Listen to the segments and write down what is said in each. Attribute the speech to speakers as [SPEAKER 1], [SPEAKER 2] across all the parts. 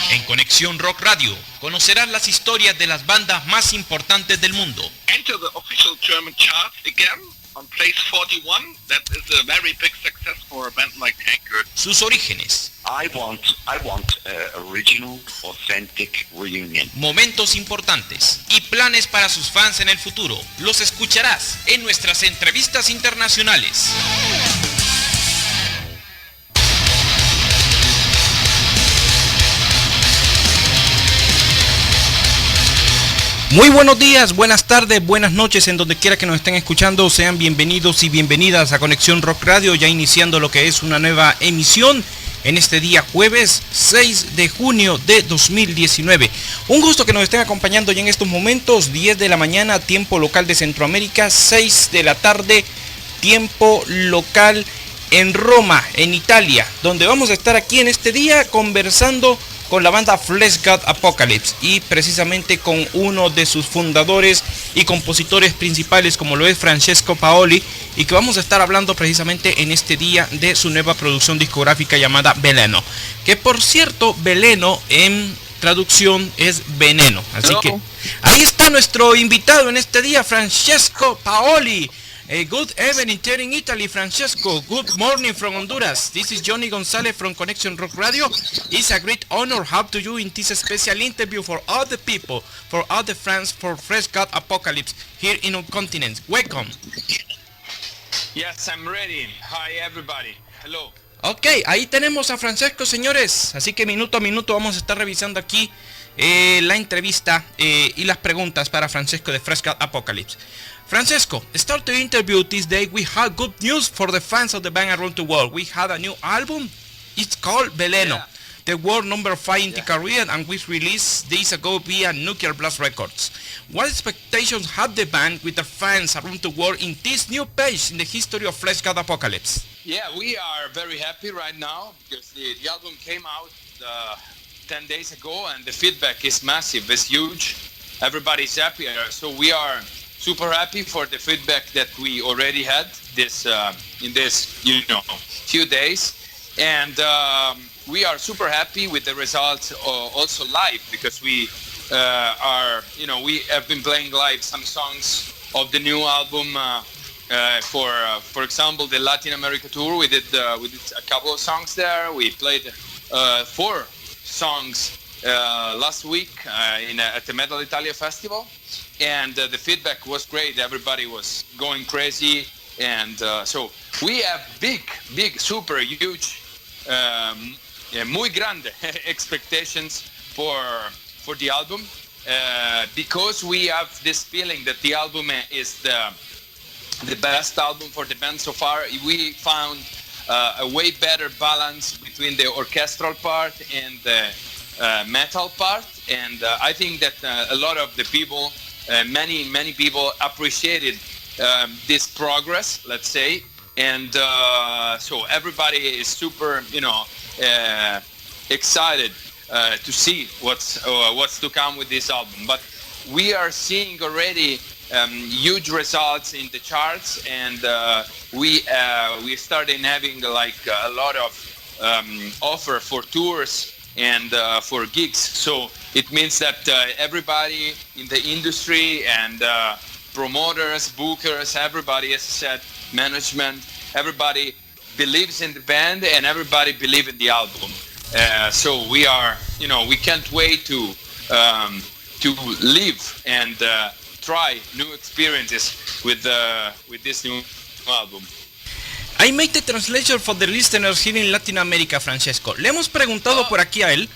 [SPEAKER 1] En Conexión Rock Radio conocerás las historias de las bandas más importantes del mundo.
[SPEAKER 2] Enter the official German chart again on place 41. That is a very big success for a band like Tankard.
[SPEAKER 1] Sus orígenes.
[SPEAKER 3] I want original, authentic reunion.
[SPEAKER 1] Momentos importantes y planes para sus fans en el futuro. Los escucharás en nuestras entrevistas internacionales. Muy buenos días, buenas tardes, buenas noches, en donde quiera que nos estén escuchando, sean bienvenidos y bienvenidas a Conexión Rock Radio, ya iniciando lo que es una nueva emisión en este día jueves 6 de junio de 2019. Un gusto que nos estén acompañando ya en estos momentos, 10 de la mañana, tiempo local de Centroamérica, 6 de la tarde, tiempo local en Roma, en Italia, donde vamos a estar aquí en este día conversando con la banda FLESHGOD APOCALYPSE y precisamente con uno de sus fundadores y compositores principales, como lo es Francesco Paoli, y que vamos a estar hablando precisamente en este día de su nueva producción discográfica llamada Veleno, que por cierto Veleno en traducción es veneno, así que ahí está nuestro invitado en este día, Francesco Paoli. Good evening here in Italy, Francesco. Good morning from Honduras. This is Johnny Gonzalez from Conexion Rock Radio. It's a great honor to have you in this special interview for all the people, for all the fans, for FLESHGOD APOCALYPSE here in our continent. Welcome.
[SPEAKER 4] Yes, I'm ready. Hi, everybody. Hello.
[SPEAKER 1] Ok, ahí tenemos a Francesco, señores. Así que minuto a minuto vamos a estar revisando aquí la entrevista y las preguntas para Francesco de FLESHGOD APOCALYPSE. Francesco, start the interview this day. We have good news for the fans of the band around the world. We had a new album. It's called Veleno, the world number 5 in the career, and was released days ago via Nuclear Blast Records. What expectations have the band with the fans around the world in this new page in the history of FLESHGOD APOCALYPSE?
[SPEAKER 4] Yeah, we are very happy right now because the album came out 10 days ago and the feedback is massive, it's huge. Everybody's happy, so we are super happy for the feedback that we already had in this few days, and we are super happy with the results also live, because we we have been playing live some songs of the new album. For example, the Latin America tour, we did a couple of songs there. We played 4 songs last week at the Metal Italia Festival, and the feedback was great. Everybody was going crazy, and so we have big, super huge, muy grande expectations for the album, because we have this feeling that the album is the best album for the band so far. We found a way better balance between the orchestral part and the metal part, and I think that a lot of the people, many people appreciated this progress, let's say, and so everybody is super excited to see what's to come with this album. But we are seeing already huge results in the charts, and we started having like a lot of offer for tours and for gigs. So it means that everybody in the industry and promoters, bookers, everybody, as I said, management, everybody believes in the band and everybody believes in the album. So we are, we can't wait to live and try new experiences with this new album.
[SPEAKER 1] I make the translation for the listeners here in Latin America, Francesco. Le hemos preguntado por aquí a él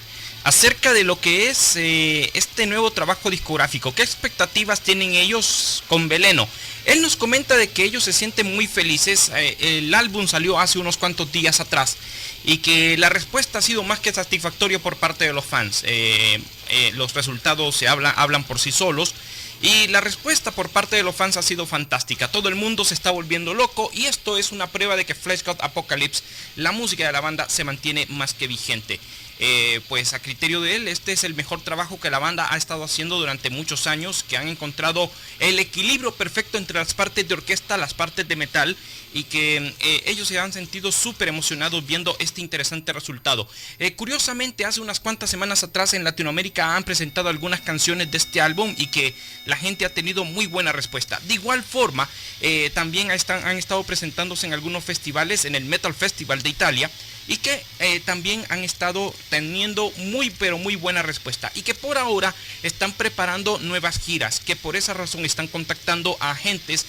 [SPEAKER 1] acerca de lo que es este nuevo trabajo discográfico. ¿Qué expectativas tienen ellos con Veleno? Él nos comenta de que ellos se sienten muy felices. El álbum salió hace unos cuantos días atrás y que la respuesta ha sido más que satisfactoria por parte de los fans. Los resultados hablan por sí solos. Y la respuesta por parte de los fans ha sido fantástica. Todo el mundo se está volviendo loco y esto es una prueba de que FLESHGOD APOCALYPSE, la música de la banda, se mantiene más que vigente. pues a criterio de él, este es el mejor trabajo que la banda ha estado haciendo durante muchos años, que han encontrado el equilibrio perfecto entre las partes de orquesta, las partes de metal, y que ellos se han sentido súper emocionados viendo este interesante resultado. Curiosamente, hace unas cuantas semanas atrás en Latinoamérica han presentado algunas canciones de este álbum y que la gente ha tenido muy buena respuesta. De igual forma, también han estado presentándose en algunos festivales, en el Metal Festival de Italia, y que también han estado teniendo muy pero muy buena respuesta, y que por ahora están preparando nuevas giras, que por esa razón están contactando a agentes,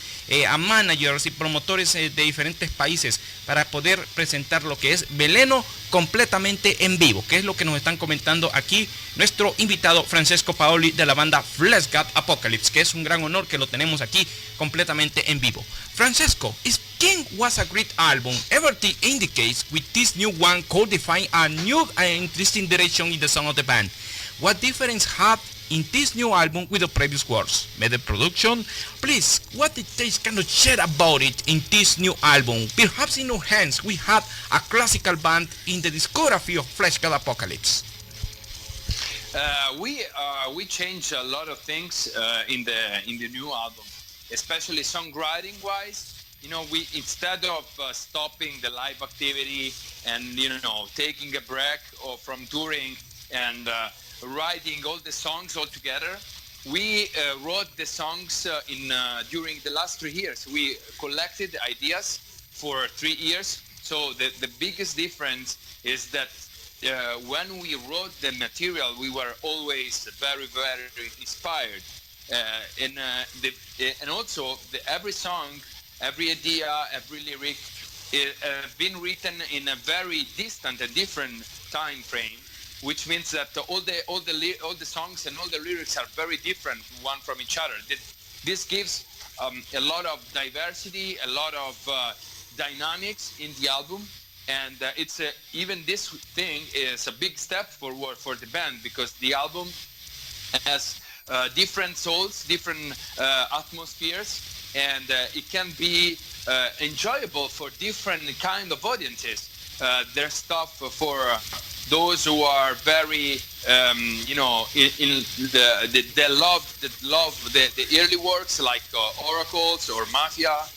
[SPEAKER 1] a managers y promotores de diferentes países para poder presentar lo que es Veleno completamente en vivo, que es lo que nos están comentando aquí nuestro invitado Francesco Paoli de la banda FLESHGOD APOCALYPSE, que es un gran honor que lo tenemos aquí completamente en vivo. Francesco, if King was a great album, everything indicates with this new one codifying a new and interesting direction in the sound of the band. What difference have in this new album with the previous works? Better production? Please, what details can you share about it in this new album? Perhaps in our hands we have a classical band in the discography of FLESHGOD APOCALYPSE.
[SPEAKER 4] We changed a lot of things in the new album, especially songwriting wise. You know, we, instead of stopping the live activity and, you know, taking a break from touring and writing all the songs all together, we wrote the songs during the last 3 years. We collected ideas for 3 years. So the biggest difference is that when we wrote the material, we were always very, very inspired. And also every song, every idea, every lyric been written in a very distant and different time frame, which means that all the songs and all the lyrics are very different one from each other. This gives a lot of diversity, a lot of dynamics in the album, and even this thing is a big step forward for the band, because the album has different souls, different atmospheres, and it can be enjoyable for different kind of audiences. There's stuff for those who are very, they love the early works like Oracles or Mafia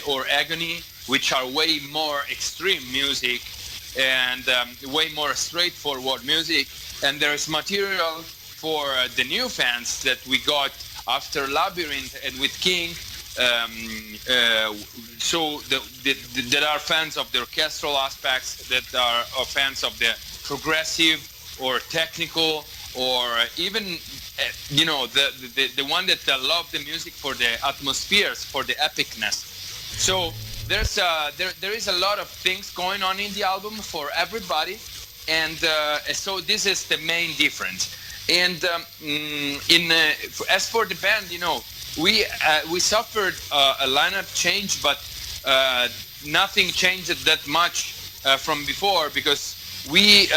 [SPEAKER 4] or Agony, which are way more extreme music and way more straightforward music. And there's material for the new fans that we got after Labyrinth and with King. So there are fans of the orchestral aspects, that are fans of the progressive or technical, or even the one that love the music for the atmospheres, for the epicness. So there is a lot of things going on in the album for everybody, and so this is the main difference. And as for the band, we suffered a lineup change, but nothing changed that much from before, because me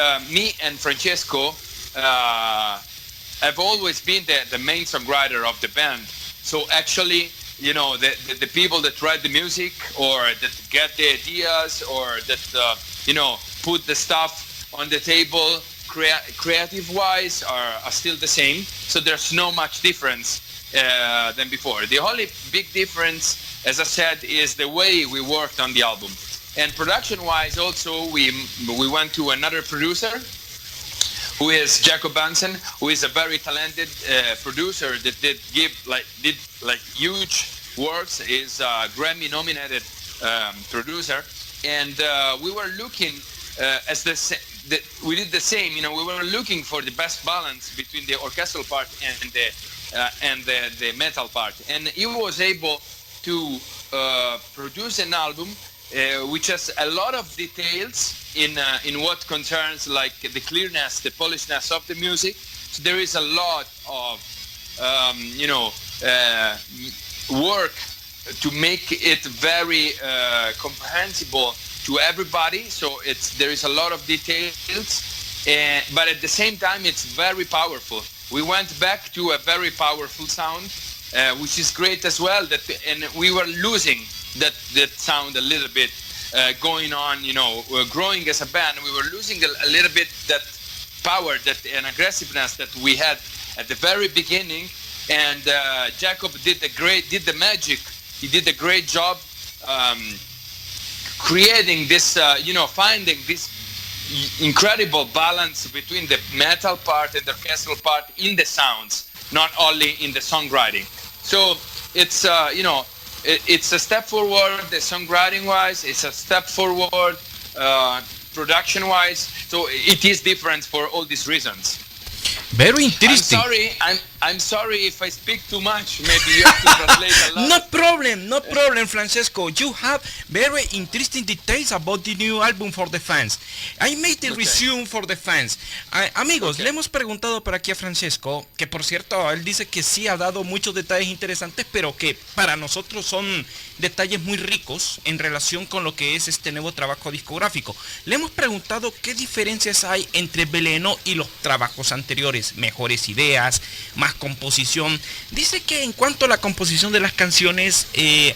[SPEAKER 4] and Francesco have always been the main songwriter of the band. So actually, the people that write the music, or that get the ideas, or that put the stuff on the table, creative-wise, are still the same. So there's no much difference than before. The only big difference, as I said, is the way we worked on the album. And production-wise, also, we went to another producer, who is Jacob Bansen, who is a very talented producer that did huge works. Is a Grammy-nominated producer, and we were looking we did the same. We were looking for the best balance between the orchestral part and the metal part, and he was able to produce an album which has a lot of details in what concerns like the clearness, the polishedness of the music. So there is a lot of work to make it very comprehensible to everybody. So there is a lot of details, but at the same time it's very powerful. We went back to a very powerful sound, which is great as well. And we were losing that sound a little bit going on, growing as a band. We were losing a little bit that power and aggressiveness that we had at the very beginning. And Jacob did the magic. He did a great job creating this, finding this incredible balance between the metal part and the orchestral part in the sounds, not only in the songwriting. So it's it's a step forward, the songwriting-wise. It's a step forward, production-wise. So it is different for all these reasons.
[SPEAKER 1] Very interesting.
[SPEAKER 4] I'm sorry if I speak too much. Maybe you have to translate a lot.
[SPEAKER 1] No problem, Francesco. You have very interesting details about the new album for the fans. I made the resume for the fans. Amigos, le hemos preguntado por aquí a Francesco, que por cierto, él dice que sí ha dado muchos detalles interesantes, pero que para nosotros son detalles muy ricos en relación con lo que es este nuevo trabajo discográfico. Le hemos preguntado qué diferencias hay entre Veleno y los trabajos anteriores. Mejores ideas, más composición. Dice que en cuanto a la composición de las canciones,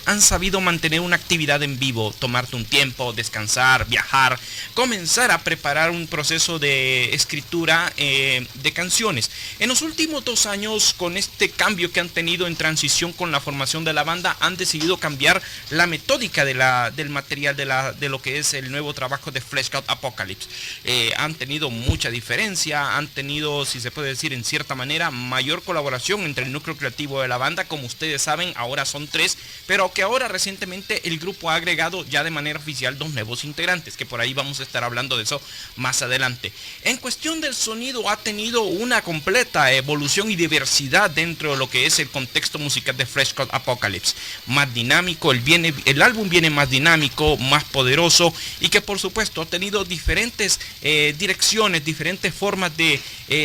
[SPEAKER 1] han sabido mantener una actividad en vivo, tomarte un tiempo, descansar, viajar, comenzar a preparar un proceso de escritura de canciones. En los últimos 2 años, con este cambio que han tenido en transición con la formación de la banda, han decidido cambiar la metódica del material de lo que es el nuevo trabajo de FLESHGOD APOCALYPSE. Han tenido mucha diferencia, han tenido, si se puede decir en cierta manera, mayor colaboración entre el núcleo creativo de la banda. Como ustedes saben, ahora son 3, pero que ahora recientemente el grupo ha agregado ya de manera oficial 2 nuevos integrantes, que por ahí vamos a estar hablando de eso más adelante. En cuestión del sonido, ha tenido una completa evolución y diversidad dentro de lo que es el contexto musical de FLESHGOD APOCALYPSE. Más dinámico, el álbum viene más dinámico, más poderoso, y que por supuesto ha tenido diferentes direcciones, diferentes formas de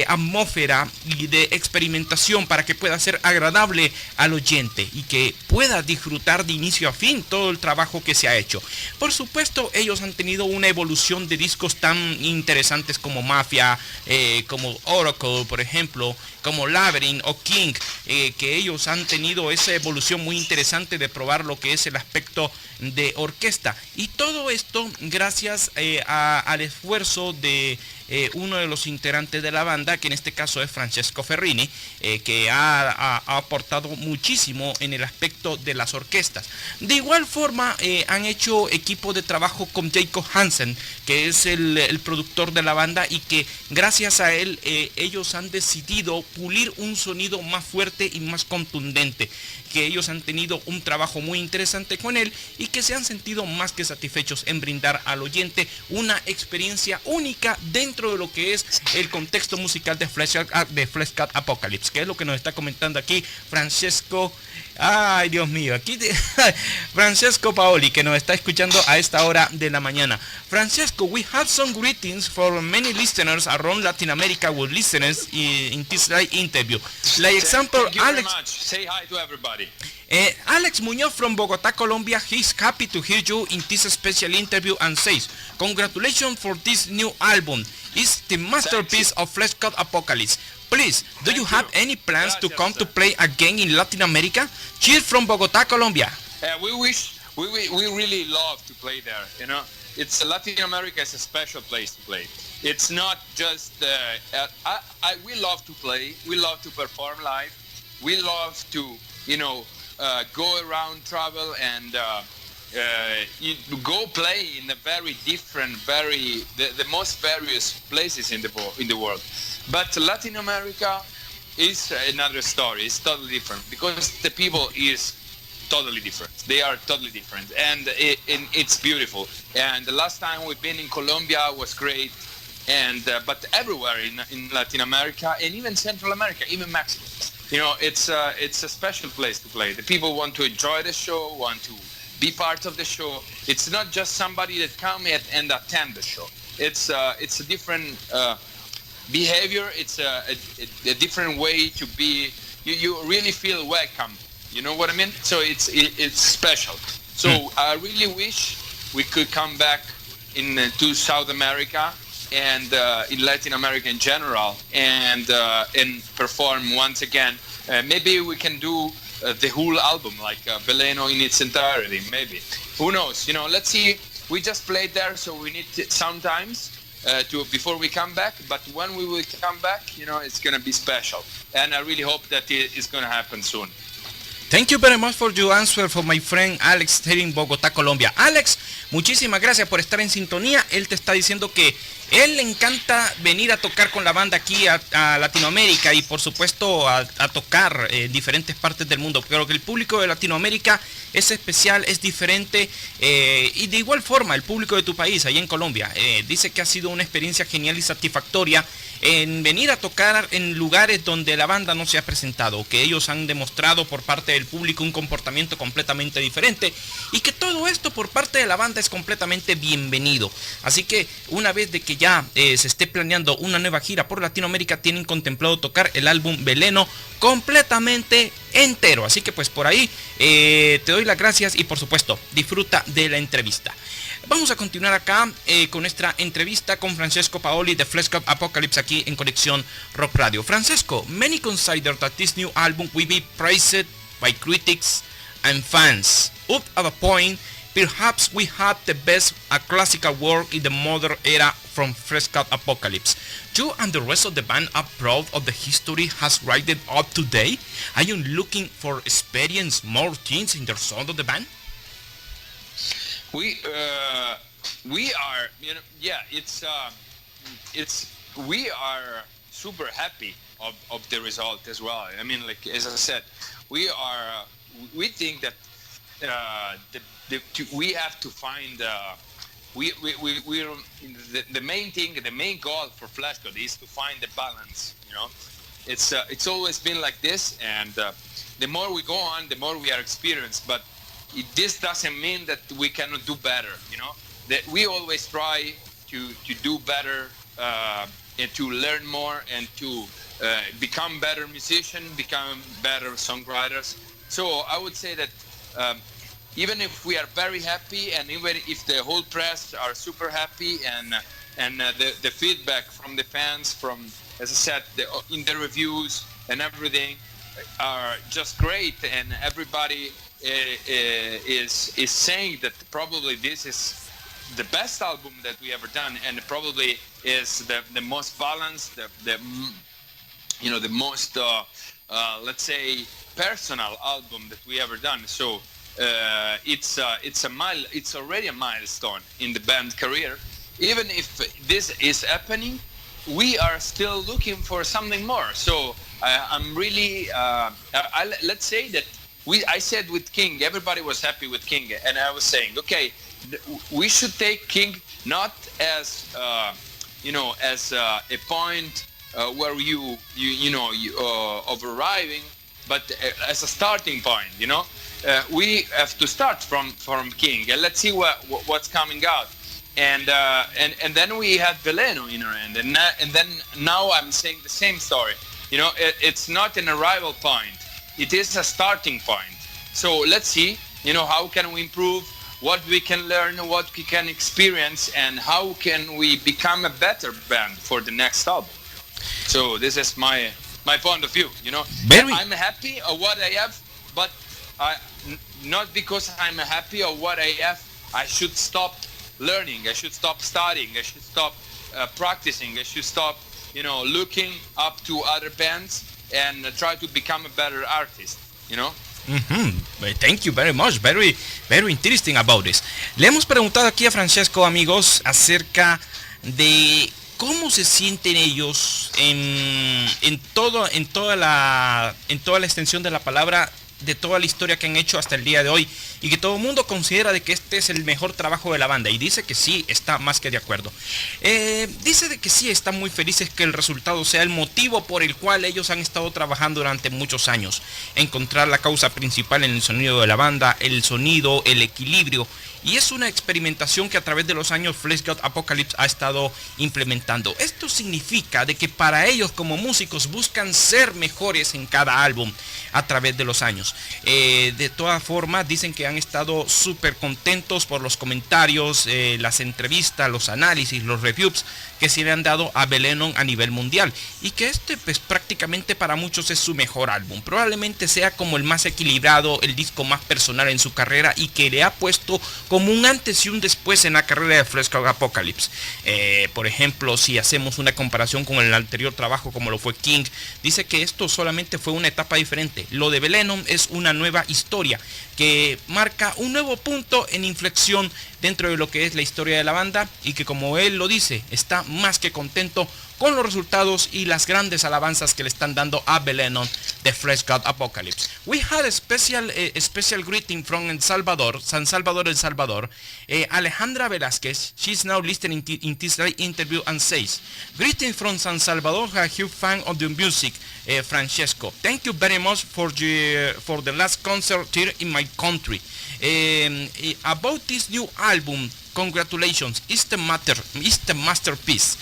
[SPEAKER 1] atmósfera y de experimentación para que pueda ser agradable al oyente y que pueda disfrutar de inicio a fin todo el trabajo que se ha hecho. Por supuesto, ellos han tenido una evolución de discos tan interesantes como Mafia, como Oracle, por ejemplo, como Labyrinth o King, que ellos han tenido esa evolución muy interesante de probar lo que es el aspecto de orquesta, y todo esto gracias al esfuerzo de uno de los integrantes de la banda, que en este caso es Francesco Ferrini, que ha aportado muchísimo en el aspecto de las orquestas. De igual forma, han hecho equipo de trabajo con Jacob Hansen, que es el productor de la banda, y que gracias a él ellos han decidido pulir un sonido más fuerte y más contundente, que ellos han tenido un trabajo muy interesante con él y que se han sentido más que satisfechos en brindar al oyente una experiencia única dentro de lo que es el contexto musical de FLESHGOD APOCALYPSE, que es lo que nos está comentando aquí Francesco. Ay, Dios mío, aquí Francesco Paoli, que nos está escuchando a esta hora de la mañana. Francesco, we have some greetings for many listeners around Latin America with listeners in this interview. Like example,
[SPEAKER 4] Thank you
[SPEAKER 1] Alex.
[SPEAKER 4] very much. Say hi to everybody.
[SPEAKER 1] Alex Muñoz from Bogotá, Colombia, he's happy to hear you in this special interview and says, congratulations for this new album. It's the masterpiece of FLESHGOD APOCALYPSE. Please, do you have any plans to come to play again in Latin America? Cheers from Bogotá, Colombia.
[SPEAKER 4] We really love to play there. You know, it's Latin America is a special place to play. It's not just we love to play. We love to perform live. We love to go around, travel, and go play in a very different, the most various places in the world. But Latin America is another story. It's totally different because the people is totally different. They are totally different, and it's beautiful. And the last time we've been in Colombia was great, and but everywhere in Latin America and even Central America, even Mexico. You know, it's a special place to play. The people want to enjoy the show, want to be part of the show. It's not just somebody that come and attend the show. It's a different behavior. It's a different way to be. You really feel welcome. You know what I mean? So it's special. So I really wish we could come back to South America and in Latin America in general and perform once again. Maybe we can do the whole album, like Veleno in its entirety. Maybe. Who knows? You know, let's see. We just played there, so we need sometimes. before we come back. But when we will come back, it's going to be special. And I really hope that it's going to happen soon.
[SPEAKER 1] Thank you very much for your answer for my friend Alex here in Bogotá, Colombia. Alex, muchísimas gracias por estar en sintonía. Él te está diciendo que él le encanta venir a tocar con la banda aquí a Latinoamérica y por supuesto a tocar en diferentes partes del mundo. Pero que el público de Latinoamérica es especial, es diferente y de igual forma el público de tu país, allá en Colombia. Dice que ha sido una experiencia genial y satisfactoria en venir a tocar en lugares donde la banda no se ha presentado, que ellos han demostrado por parte del público un comportamiento completamente diferente y que todo esto por parte de la banda es completamente bienvenido. Así que una vez de que ya se esté planeando una nueva gira por Latinoamérica, tienen contemplado tocar el álbum Veleno completamente entero. Así que pues por ahí te doy las gracias y por supuesto disfruta de la entrevista. Vamos a continuar acá con nuestra entrevista con Francesco Paoli de FLESHGOD APOCALYPSE aquí en Conexión Rock Radio. Francesco, many consider that this new album will be praised by critics and fans. Up at a point, perhaps we had the best classical work in the modern era from FLESHGOD APOCALYPSE. You and the rest of the band are proud of the history has rated up today. Are you looking for experience more things in the sound of the band?
[SPEAKER 4] We are, we are super happy of the result as well. I mean, like as I said, we think that we have to find the main thing, the main goal for FLESHGOD is to find the balance. It's always been like this, and the more we go on, the more we are experienced. But this doesn't mean that we cannot do better. That we always try to do better and to learn more and to become better musicians, become better songwriters. So I would say that even if we are very happy, and even if the whole press are super happy, and the feedback from the fans, from, as I said, in the reviews and everything are just great, and everybody is saying that probably this is the best album that we ever done, and probably is the most balanced, the most let's say personal album that we ever done. So it's already a milestone in the band career. Even if this is happening, we are still looking for something more. So I'm really let's say that I said with King, everybody was happy with King, and I was saying, okay, we should take King not as as a point where you of arriving, but as a starting point. We have to start from King, and let's see what's coming out. And then we had Veleno in our end, and then now I'm saying the same story. It's not an arrival point. It is a starting point. So let's see, how can we improve, what we can learn, what we can experience, and how can we become a better band for the next album. So this is my point of view. I'm happy of what I have, but not because I'm happy of what I have, I should stop learning, I should stop studying, I should stop practicing, I should stop looking up to other bands and try to become a better artist.
[SPEAKER 1] Thank you very much. Very, very interesting about this. Le hemos preguntado aquí a Francesco, amigos, acerca de cómo se sienten ellos en toda la extensión de la palabra, de toda la historia que han hecho hasta el día de hoy, y que todo el mundo considera de que este es el mejor trabajo de la banda, y dice que sí, está más que de acuerdo. Dice de que sí, están muy felices que el resultado sea el motivo por el cual ellos han estado trabajando durante muchos años, encontrar la causa principal en el sonido de la banda, el sonido, el equilibrio, y es una experimentación que a través de los años FLESHGOD APOCALYPSE ha estado implementando. Esto significa de que para ellos como músicos buscan ser mejores en cada álbum a través de los años. De todas formas, dicen que han estado súper contentos por los comentarios, las entrevistas, los análisis, los reviews que se le han dado a Veleno a nivel mundial, y que pues prácticamente para muchos es su mejor álbum. Probablemente sea como el más equilibrado, el disco más personal en su carrera, y que le ha puesto como un antes y un después en la carrera de FLESHGOD APOCALYPSE. Por ejemplo, si hacemos una comparación con el anterior trabajo como lo fue King, dice que esto solamente fue una etapa diferente. Lo de Veleno es una nueva historia que marca un nuevo punto en inflexión dentro de lo que es la historia de la banda, y que, como él lo dice, está más que contento con los resultados y las grandes alabanzas que le están dando a Veleno de FLESHGOD APOCALYPSE. We had a special greeting from El Salvador, San Salvador, El Salvador. Alejandra Velázquez, she's now listening in this interview and says, "Greetings from San Salvador, a huge fan of the music, Francesco. Thank you very much for the last concert here in my country. About this new album, congratulations, it's the masterpiece.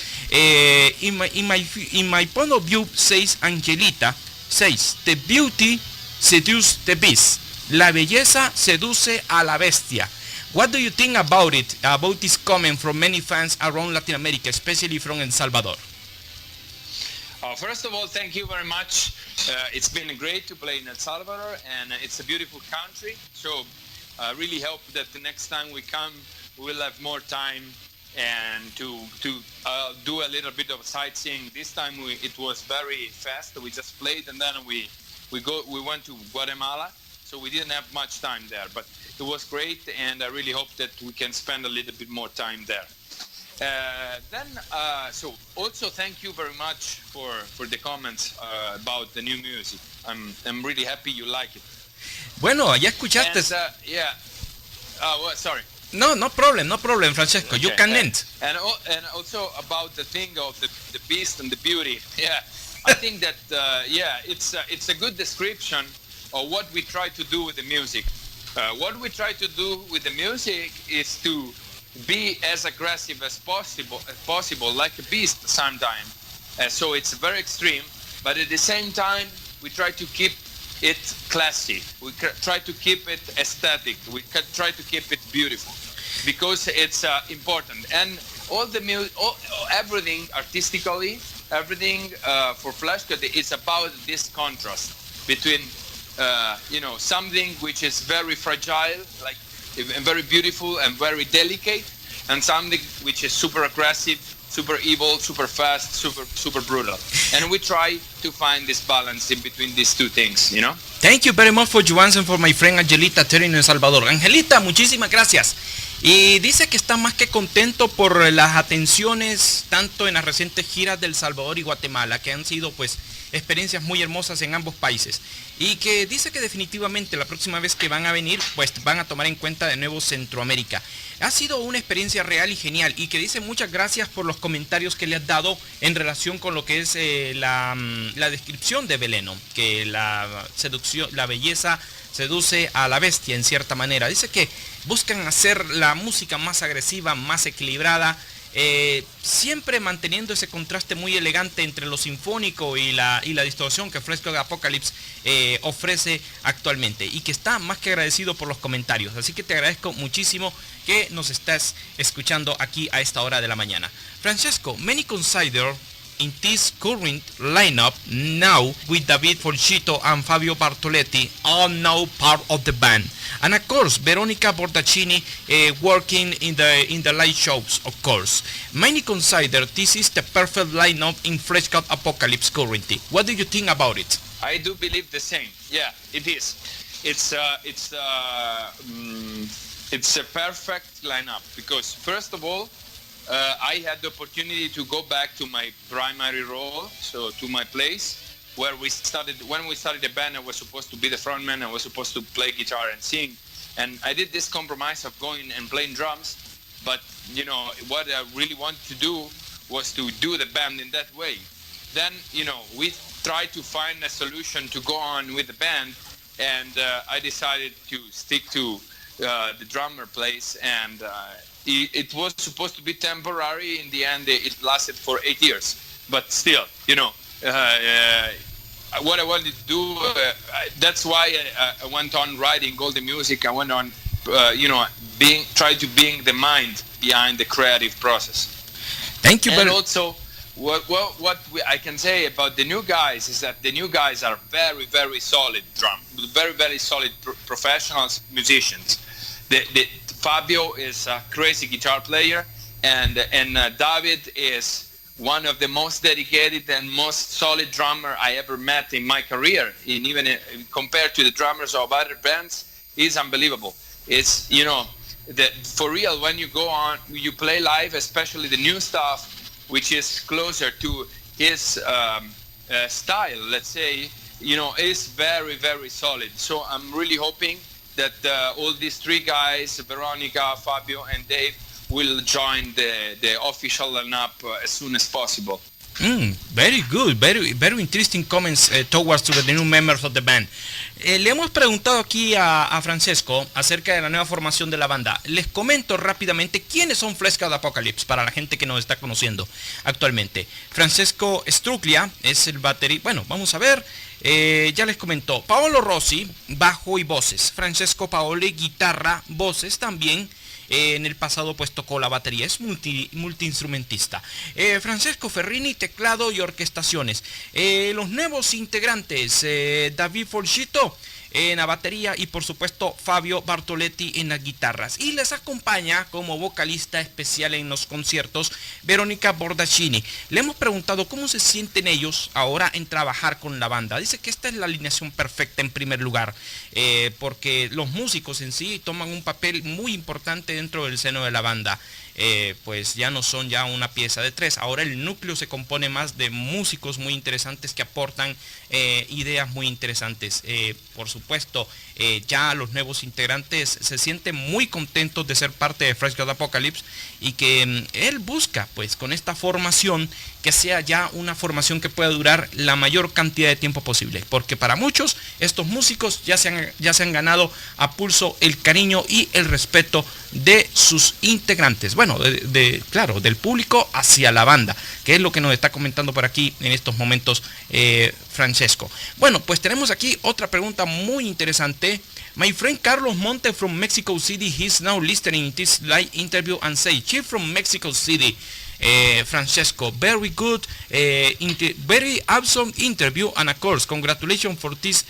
[SPEAKER 1] In my point of view, says Angelita, says, the beauty seduces the beast. La belleza seduce a la bestia. What do you think about it, about this comment from many fans around Latin America, especially from El Salvador?"
[SPEAKER 4] First of all, thank you very much. It's been great to play in El Salvador, and it's a beautiful country. So I really hope that the next time we come, we'll have more time and to do a little bit of sightseeing. This time it was very fast. We just played, and then we went to Guatemala, so we didn't have much time there. But it was great, and I really hope that we can spend a little bit more time there. So also thank you very much for the comments about the new music. I'm really happy you like it.
[SPEAKER 1] Bueno, ya escuchaste.
[SPEAKER 4] Sorry.
[SPEAKER 1] No problem, Francesco.
[SPEAKER 4] Okay.
[SPEAKER 1] You can end.
[SPEAKER 4] And also about the thing of the beast and the beauty. Yeah, I think that it's a good description of what we try to do with the music. What we try to do with the music is to be as aggressive as possible, like a beast sometimes. So it's very extreme, but at the same time, we try to keep it classy. We try to keep it aesthetic. We try to keep it beautiful, because it's important. And everything artistically, everything for FLESHGOD is about this contrast between, something which is very fragile, like and very beautiful and very delicate, and something which is super aggressive, super evil, super fast, super brutal. And we try to find this balance in between these two things, you know?
[SPEAKER 1] Thank you very much for your answer for my friend Angelita Terry en El Salvador. Angelita, muchísimas gracias. Y dice que está más que contento por las atenciones tanto en las recientes giras del Salvador y Guatemala, que han sido pues experiencias muy hermosas en ambos países, y que dice que definitivamente la próxima vez que van a venir pues van a tomar en cuenta de nuevo Centroamérica. Ha sido una experiencia real y genial, y que dice muchas gracias por los comentarios que le has dado en relación con lo que es la descripción de Veleno, que la belleza seduce a la bestia en cierta manera. Dice que buscan hacer la música más agresiva, más equilibrada, siempre manteniendo ese contraste muy elegante entre lo sinfónico y la distorsión que FLESHGOD APOCALYPSE ofrece actualmente, y que está más que agradecido por los comentarios. Así que te agradezco muchísimo que nos estás escuchando aquí a esta hora de la mañana. Francesco, many consider in this current lineup now with David Forchito and Fabio Bartoletti are now part of the band, and of course Veronica Bordaccini working in the live shows. Of course, many consider this is the perfect lineup in FLESHGOD APOCALYPSE currently. What do you think about it?
[SPEAKER 4] I do believe the same. Yeah, it is. It's a perfect lineup, because first of all, I had the opportunity to go back to my primary role, so to my place where we started. When we started the band, I was supposed to be the frontman. I was supposed to play guitar and sing, and I did this compromise of going and playing drums. But what I really wanted to do was to do the band in that way. Then we tried to find a solution to go on with the band, and I decided to stick to the drummer place, and it was supposed to be temporary. In the end, it lasted for 8 years. But still, what I wanted to do, that's why I went on writing all the music. I went on, try to being the mind behind the creative process.
[SPEAKER 1] Thank you.
[SPEAKER 4] And also, I can say about the new guys is that the new guys are very, very solid very, very solid professionals, musicians. Fabio is a crazy guitar player, and David is one of the most dedicated and most solid drummer I ever met in my career. And even compared to the drummers of other bands, he's unbelievable. It's, for real, when you go on, you play live, especially the new stuff, which is closer to his style, let's say, is very, very solid. So I'm really hoping that all these three guys, Veronica, Fabio, and Dave, will join the official lineup as soon as possible.
[SPEAKER 1] Very good, very interesting comments towards the new members of the band. Le hemos preguntado aquí a Francesco acerca de la nueva formación de la banda. Les comento rápidamente quiénes son FLESHGOD APOCALYPSE para la gente que nos está conociendo actualmente. Francesco Struglia es el baterista. Bueno, vamos a ver. Ya les comentó. Paolo Rossi, bajo y voces. Francesco Paoli, guitarra, voces también. En el pasado pues tocó la batería, es multiinstrumentista. Francesco Ferrini, teclado y orquestaciones. Los nuevos integrantes, David Folchito en la batería y por supuesto Fabio Bartoletti en las guitarras. Y les acompaña como vocalista especial en los conciertos Veronica Bordaccini. Le hemos preguntado cómo se sienten ellos ahora en trabajar con la banda. Dice que esta es la alineación perfecta en primer lugar, porque los músicos en sí toman un papel muy importante dentro del seno de la banda. Pues ya no son ya una pieza de tres. Ahora el núcleo se compone más de músicos muy interesantes que aportan ideas muy interesantes. Por supuesto, ya los nuevos integrantes se sienten muy contentos de ser parte de FLESHGOD APOCALYPSE y que él busca pues con esta formación que sea ya una formación que pueda durar la mayor cantidad de tiempo posible, porque para muchos estos músicos ya se han ganado a pulso el cariño y el respeto de sus integrantes, bueno, claro, del público hacia la banda, que es lo que nos está comentando por aquí en estos momentos Francesco. Bueno, pues tenemos aquí otra pregunta muy interesante. My friend Carlos Monte from Mexico City, he's now listening this live interview and say, "Chief from Mexico City, Francesco, very good, very awesome interview, and of course, congratulations for this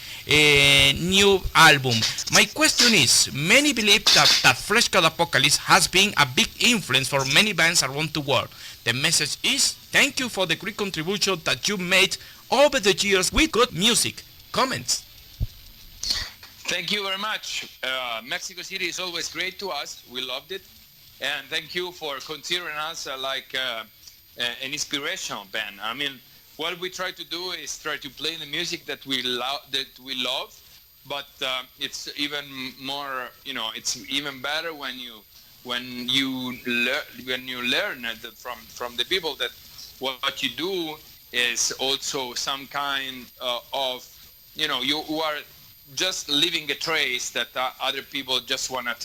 [SPEAKER 1] new album. My question is, many believe that FLESHGOD APOCALYPSE has been a big influence for many bands around the world. The message is, thank you for the great contribution that you made over the years with good music." Comments?
[SPEAKER 4] Thank you very much. Mexico City is always great to us. We loved it. And thank you for considering us like an inspirational band. I mean, what we try to do is try to play the music that we love, but it's even more, it's even better when you learn from the people that what you do is also some kind of, you are just leaving a trace that other people just wanna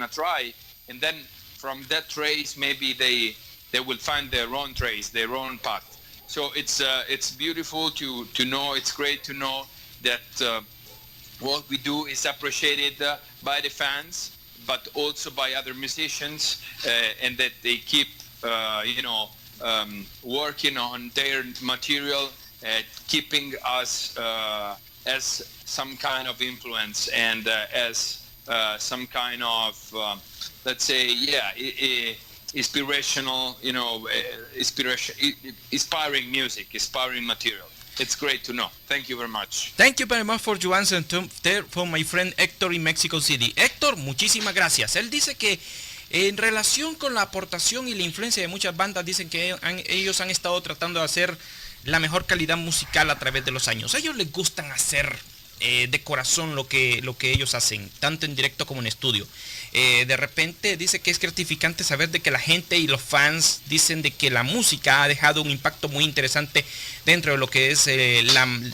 [SPEAKER 4] try, and then from that trace maybe they will find their own trace, their own path. So it's beautiful to know. It's great to know that what we do is appreciated by the fans, but also by other musicians, and that they keep working on their material, keeping us as some kind of influence and as some kind of let's say, inspirational, inspiring music, inspiring material. It's great to know. Thank you very much.
[SPEAKER 1] Thank you very much for your answer from my friend Héctor in Mexico City. Héctor, muchísimas gracias. Él dice que en relación con la aportación y la influencia de muchas bandas, dicen que ellos han estado tratando de hacer la mejor calidad musical a través de los años. A ellos les gustan hacer de corazón lo que ellos hacen, tanto en directo como en estudio. De repente dice que es gratificante saber de que la gente y los fans dicen de que la música ha dejado un impacto muy interesante dentro de lo que es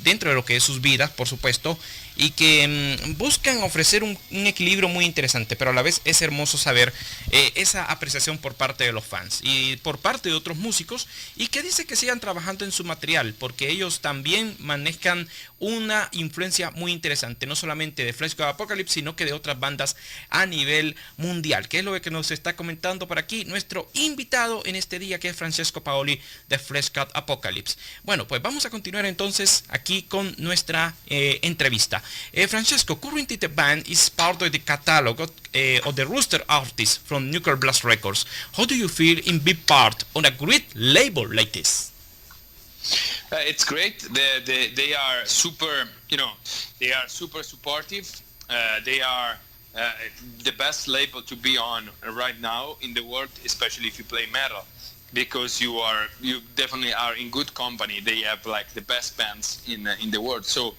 [SPEAKER 1] dentro de lo que es sus vidas, por supuesto, y que buscan ofrecer un equilibrio muy interesante, pero a la vez es hermoso saber esa apreciación por parte de los fans y por parte de otros músicos, y que dice que sigan trabajando en su material, porque ellos también manejan una influencia muy interesante, no solamente de FLESHGOD APOCALYPSE, sino que de otras bandas a nivel mundial, que es lo que nos está comentando por aquí nuestro invitado en este día, que es Francesco Paoli de FLESHGOD APOCALYPSE. Bueno, pues vamos a continuar entonces aquí con nuestra entrevista. Francesco, currently the band is part of the catalog of the roster artists from Nuclear Blast Records. How do you feel in being part on a great label like this?
[SPEAKER 4] It's great. They are super, they are super supportive. They are the best label to be on right now in the world, especially if you play metal, because you definitely are in good company. They have like the best bands in the world. So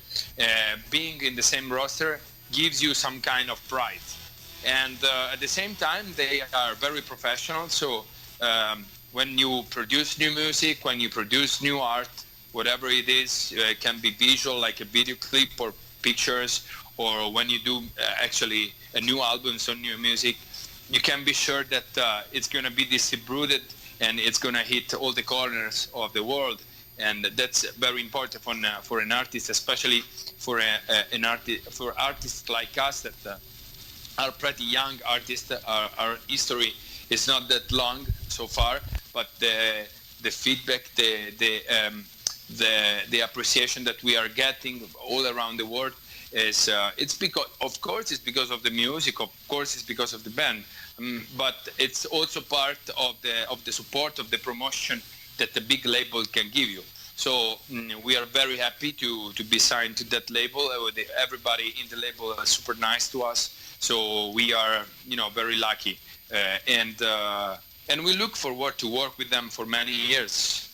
[SPEAKER 4] being in the same roster gives you some kind of pride. And at the same time, they are very professional. So when you produce new music, when you produce new art, whatever it is, it can be visual, like a video clip or pictures, or when you do actually a new album, so new music, you can be sure that it's going to be distributed and it's going to hit all the corners of the world. And that's very important for an artist, especially for for artists like us that are pretty young artists. Our history is not that long so far, but the feedback, the appreciation that we are getting all around the world is it's because, of course, it's because of the music, of course, it's because of the band, but it's also part of the support, of the promotion that the big label can give you. So we are very happy to be signed to that label. Everybody in the label is super nice to us. So we are, very lucky, and we look forward to work with them for many years.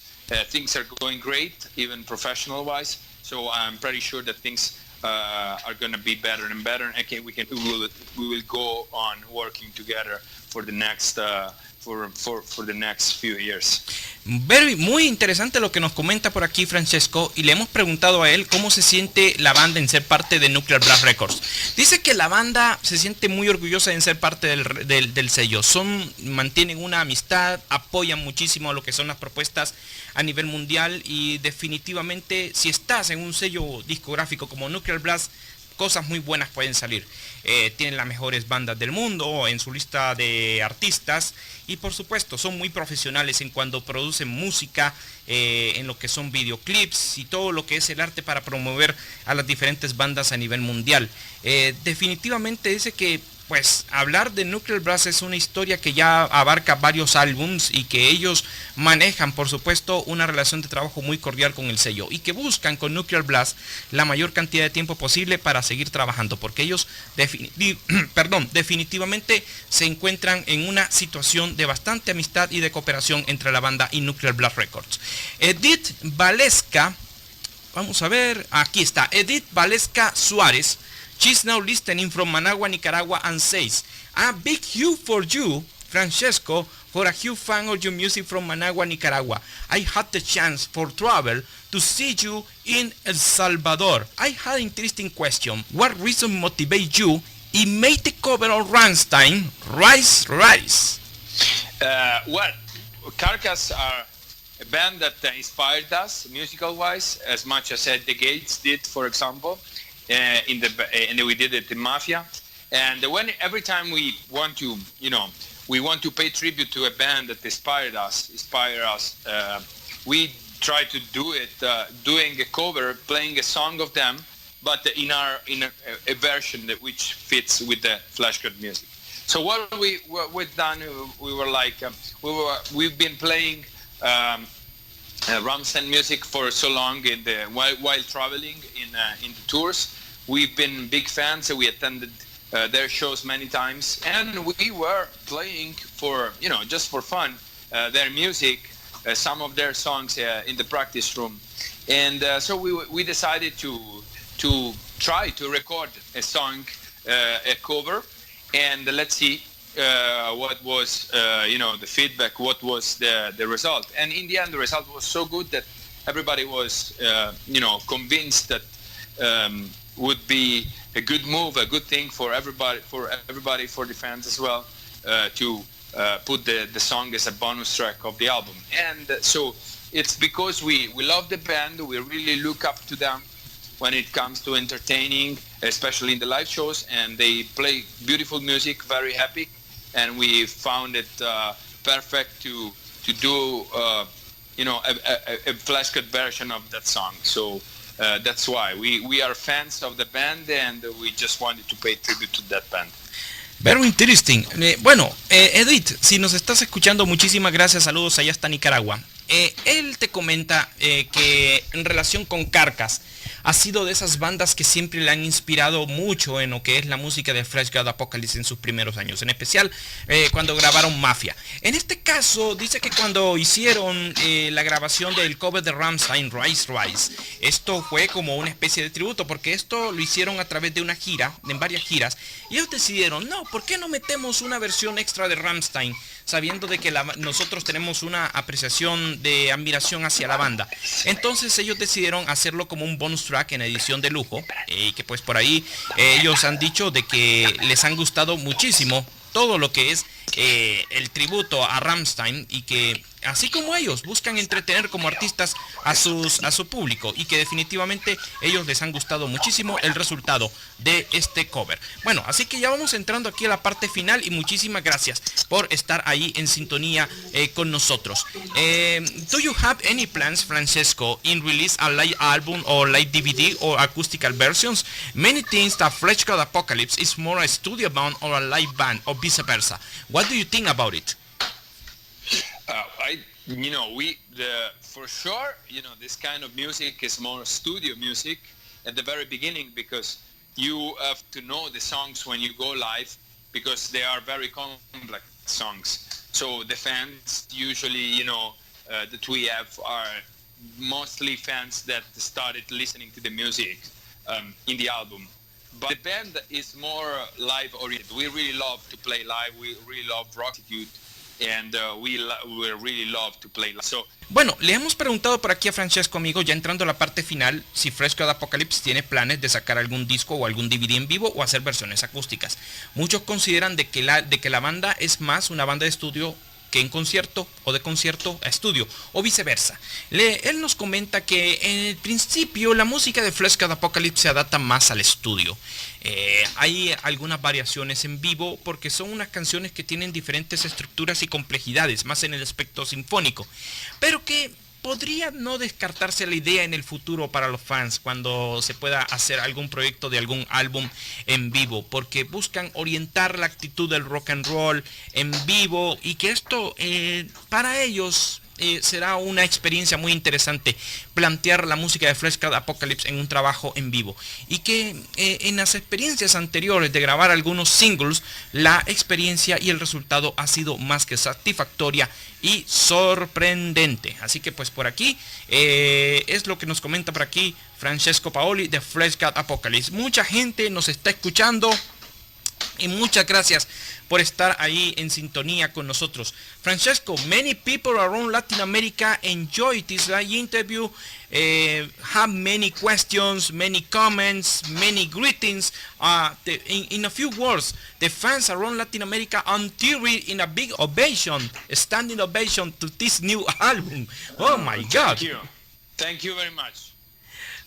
[SPEAKER 4] Things are going great, even professional-wise. So I'm pretty sure that things are going to be better and better. Okay, we will go on working together for the next for the next few years.
[SPEAKER 1] Muy interesante lo que nos comenta por aquí Francesco, y le hemos preguntado a él cómo se siente la banda en ser parte de Nuclear Blast Records. Dice que la banda se siente muy orgullosa en ser parte del sello. Mantienen una amistad, apoyan muchísimo lo que son las propuestas a nivel mundial, y definitivamente si estás en un sello discográfico como Nuclear Blast, cosas muy buenas pueden salir. Tienen las mejores bandas del mundo en su lista de artistas, y por supuesto son muy profesionales en cuando producen música, en lo que son videoclips y todo lo que es el arte para promover a las diferentes bandas a nivel mundial. Definitivamente dice que pues hablar de Nuclear Blast es una historia que ya abarca varios álbums, y que ellos manejan, por supuesto, una relación de trabajo muy cordial con el sello, y que buscan con Nuclear Blast la mayor cantidad de tiempo posible para seguir trabajando, porque ellos definitivamente se encuentran en una situación de bastante amistad y de cooperación entre la banda y Nuclear Blast Records. Edith Valesca, vamos a ver, aquí está, Edith Valesca Suárez. She's now listening from Managua, Nicaragua, and says, "A big hug for you, Francesco, for a huge fan of your music from Managua, Nicaragua. I had the chance for travel to see you in El Salvador. I had an interesting question. What reason motivate you in make the cover of Rammstein, Rise, Rise?"
[SPEAKER 4] Well, Carcass are a band that inspired us musical-wise, as much as Ed the Gates did, for example. And we did it in Mafia, and every time we want to pay tribute to a band that inspired us, we try to do it doing a cover, playing a song of them, but in a version which fits with the FLESHGOD music. So what we've done, we were like we've been playing Rammstein music for so long while traveling in the tours. We've been big fans, we attended their shows many times, and we were playing for, just for fun, their music, some of their songs in the practice room. And so we decided to try to record a song, a cover, and let's see what was the feedback, what was the result. And in the end, the result was so good that everybody was convinced that would be a good move, a good thing for everybody, for the fans as well, to put the song as a bonus track of the album. And so it's because we love the band, we really look up to them when it comes to entertaining, especially in the live shows, and they play beautiful music, very happy, and we found it perfect to do a FLESHGOD version of that song. So that's why we are fans of the band, and we just wanted to pay tribute to that band.
[SPEAKER 1] Very interesting. Edith, si nos estás escuchando, muchísimas gracias. Saludos allá hasta Nicaragua. Él te comenta que en relación con Carcass, ha sido de esas bandas que siempre le han inspirado mucho en lo que es la música de FLESHGOD APOCALYPSE en sus primeros años, en especial cuando grabaron Mafia. En este caso, dice que cuando hicieron la grabación del cover de Rammstein, Rise Rise, esto fue como una especie de tributo, porque esto lo hicieron a través de una gira, en varias giras, y ellos decidieron, no, ¿por qué no metemos una versión extra de Rammstein? Sabiendo de que nosotros tenemos una apreciación de admiración hacia la banda. Entonces ellos decidieron hacerlo como un bonus track en edición de lujo, y que pues por ahí ellos han dicho de que les han gustado muchísimo todo lo que es el tributo a Rammstein, y que así como ellos buscan entretener como artistas a su público, y que definitivamente ellos les han gustado muchísimo el resultado de este cover. Bueno, así que ya vamos entrando aquí a la parte final, y muchísimas gracias por estar ahí en sintonía con nosotros. Do you have any plans, Francesco, in release a live album or live DVD or acoustical versions? Many think that FLESHGOD APOCALYPSE is more a studio band or a live band, or vice versa. What do you think about it?
[SPEAKER 4] For sure, this kind of music is more studio music at the very beginning, because you have to know the songs when you go live, because they are very complex songs. So the fans usually, that we have are mostly fans that started listening to the music in the album. But the band is more live oriented. We really love to play live. We really love rockitude. And we really love to play live. So,
[SPEAKER 1] bueno, le hemos preguntado por aquí a Francesco, amigo, ya entrando a la parte final, si FLESHGOD APOCALYPSE tiene planes de sacar algún disco o algún DVD en vivo o hacer versiones acústicas. Muchos consideran de que la banda es más una banda de estudio que en concierto, o de concierto a estudio, o viceversa. Él nos comenta que en el principio la música de FLESHGOD APOCALYPSE se adapta más al estudio. Hay algunas variaciones en vivo, porque son unas canciones que tienen diferentes estructuras y complejidades, más en el aspecto sinfónico, pero que podría no descartarse la idea en el futuro para los fans cuando se pueda hacer algún proyecto de algún álbum en vivo, porque buscan orientar la actitud del rock and roll en vivo, y que esto para ellos será una experiencia muy interesante, plantear la música de FLESHGOD APOCALYPSE en un trabajo en vivo, y que en las experiencias anteriores de grabar algunos singles, la experiencia y el resultado ha sido más que satisfactoria y sorprendente. Así que pues por aquí es lo que nos comenta por aquí Francesco Paoli de FLESHGOD APOCALYPSE. Mucha gente nos está escuchando, y muchas gracias por estar ahí en sintonía con nosotros. Francesco, many people around Latin America enjoy this live interview, have many questions, many comments, many greetings. In a few words, the fans around Latin America until in a big ovation, standing ovation to this new album. Oh my God.
[SPEAKER 4] Thank you very much.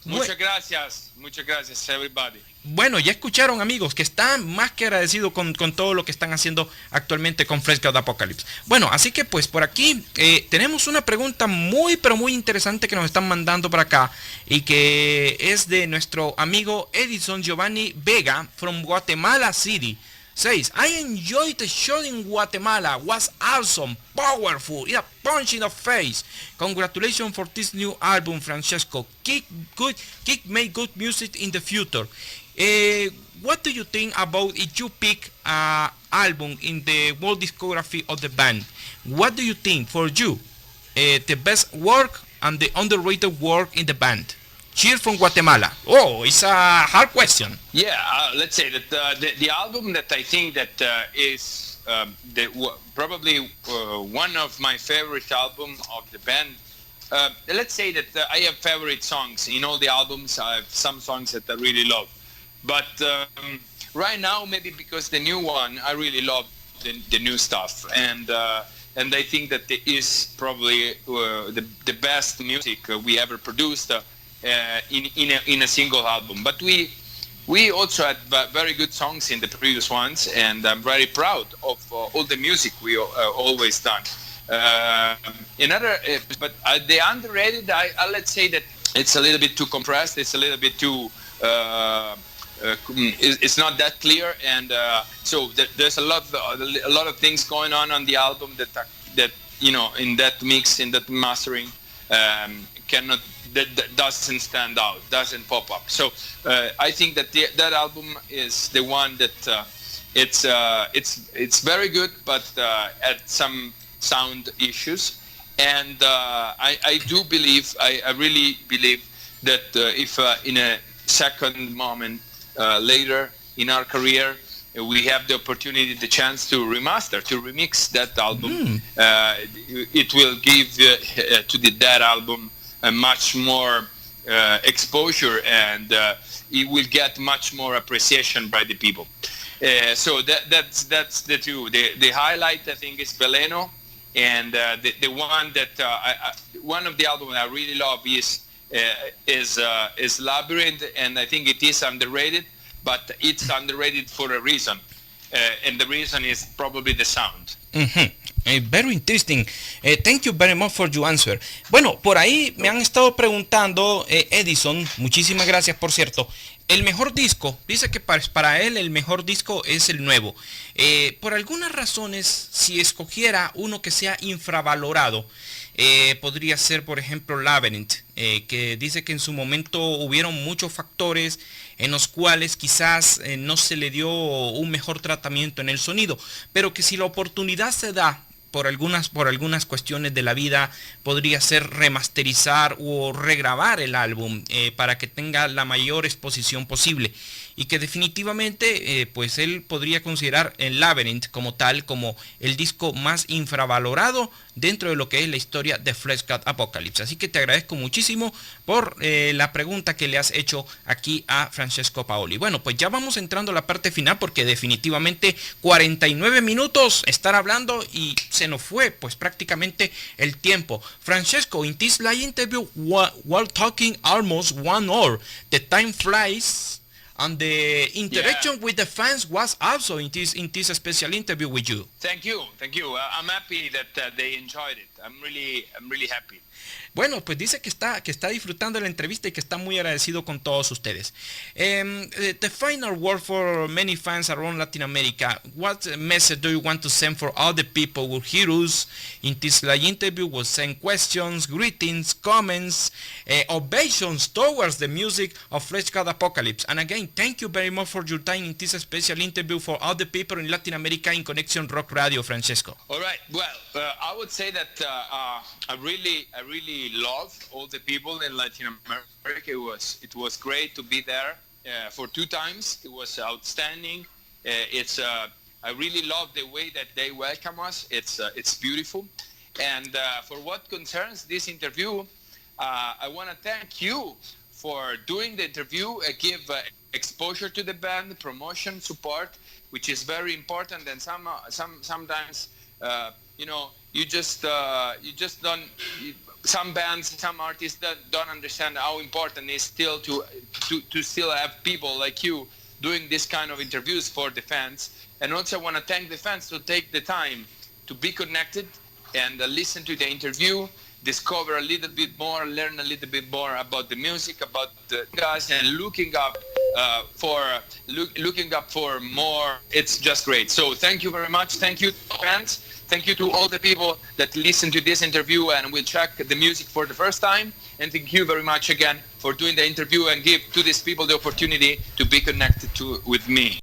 [SPEAKER 4] Muchas gracias everybody.
[SPEAKER 1] Bueno, ya escucharon, amigos, que están más que agradecidos con todo lo que están haciendo actualmente con FLESHGOD APOCALYPSE. Bueno, así que pues por aquí tenemos una pregunta muy pero muy interesante que nos están mandando por acá, y que es de nuestro amigo Edison Giovanni Vega from Guatemala City. Says, I enjoyed the show in Guatemala, was awesome, powerful, a punch in the face. Congratulations for this new album, Francesco. Keep make good music in the future. What do you think about if you pick an album in the world discography of the band? What do you think for you the best work and the underrated work in the band? Cheer from Guatemala. Oh, it's a hard question.
[SPEAKER 4] Yeah, let's say that the album that I think that is probably one of my favorite album of the band. Let's say that I have favorite songs in all the albums. I have some songs that I really love, but right now maybe because the new one I really love the new stuff, and I think that it is probably the best music we ever produced in a single album. But we also had very good songs in the previous ones, and I'm very proud of all the music we always done. But the underrated, let's say that it's a little bit too compressed. It's a little bit too. It's not that clear, and so there's a lot of things going on the album that in that mix, in that mastering, that doesn't stand out, doesn't pop up. So I think that that album is the one that it's very good, but had some sound issues, and I do believe, I really believe that if in a second moment later in our career we have the opportunity, the chance to remaster, to remix that album, it will give to that album a much more exposure, and it will get much more appreciation by the people. So that's the two. The highlight, I think, is Veleno, and the one that one of the albums I really love is Labyrinth, and I think it is underrated, but it's underrated for a reason, and the reason is probably the sound.
[SPEAKER 1] Very interesting. Thank you very much for your answer. Bueno, por ahí me han estado preguntando, Edison, muchísimas gracias, por cierto. El mejor disco, dice que para él el mejor disco es el nuevo. Por algunas razones, si escogiera uno que sea infravalorado, podría ser, por ejemplo, Labyrinth, que dice que en su momento hubieron muchos factores en los cuales quizás no se le dio un mejor tratamiento en el sonido, pero que si la oportunidad se da por algunas cuestiones de la vida, podría ser remasterizar o regrabar el álbum para que tenga la mayor exposición posible, y que definitivamente pues él podría considerar el Labyrinth como tal, como el disco más infravalorado dentro de lo que es la historia de FLESHGOD APOCALYPSE. Así que te agradezco muchísimo por la pregunta que le has hecho aquí a Francesco Paoli. Bueno, pues ya vamos entrando a la parte final, porque definitivamente 49 minutos estar hablando y se nos fue pues prácticamente el tiempo. Francesco, in this live interview while talking almost 1 hour, the time flies. And the interaction with the fans was also in this special interview with you.
[SPEAKER 4] Thank you. I'm happy that they enjoyed it. I'm really happy.
[SPEAKER 1] Bueno, pues dice que está disfrutando la entrevista y que está muy agradecido con todos ustedes. The final word for many fans around Latin America. What message do you want to send for all the people who hear us in this live interview? Will send questions, greetings, comments, ovations towards the music of FLESHGOD APOCALYPSE. And again, thank you very much for your time in this special interview for all the people in Latin America in Conexion Rock Radio, Francesco.
[SPEAKER 4] All right. Well, I would say that I really love all the people in Latin America. It was great to be there for 2 times. It was outstanding. I really love the way that they welcome us. It's beautiful. And for what concerns this interview, I want to thank you for doing the interview, give exposure to the band, promotion, support, which is very important. And sometimes you just don't. Some bands, some artists that don't understand how important it is still to still have people like you doing this kind of interviews for the fans. And also I want to thank the fans to take the time to be connected and listen to the interview, discover a little bit more, learn a little bit more about the music, about the guys, and looking up for more. It's just great. So thank you very much. Thank you, fans. Thank you to all the people that listen to this interview and will check the music for the first time. And thank you very much again for doing the interview and give to these people the opportunity to be connected with me.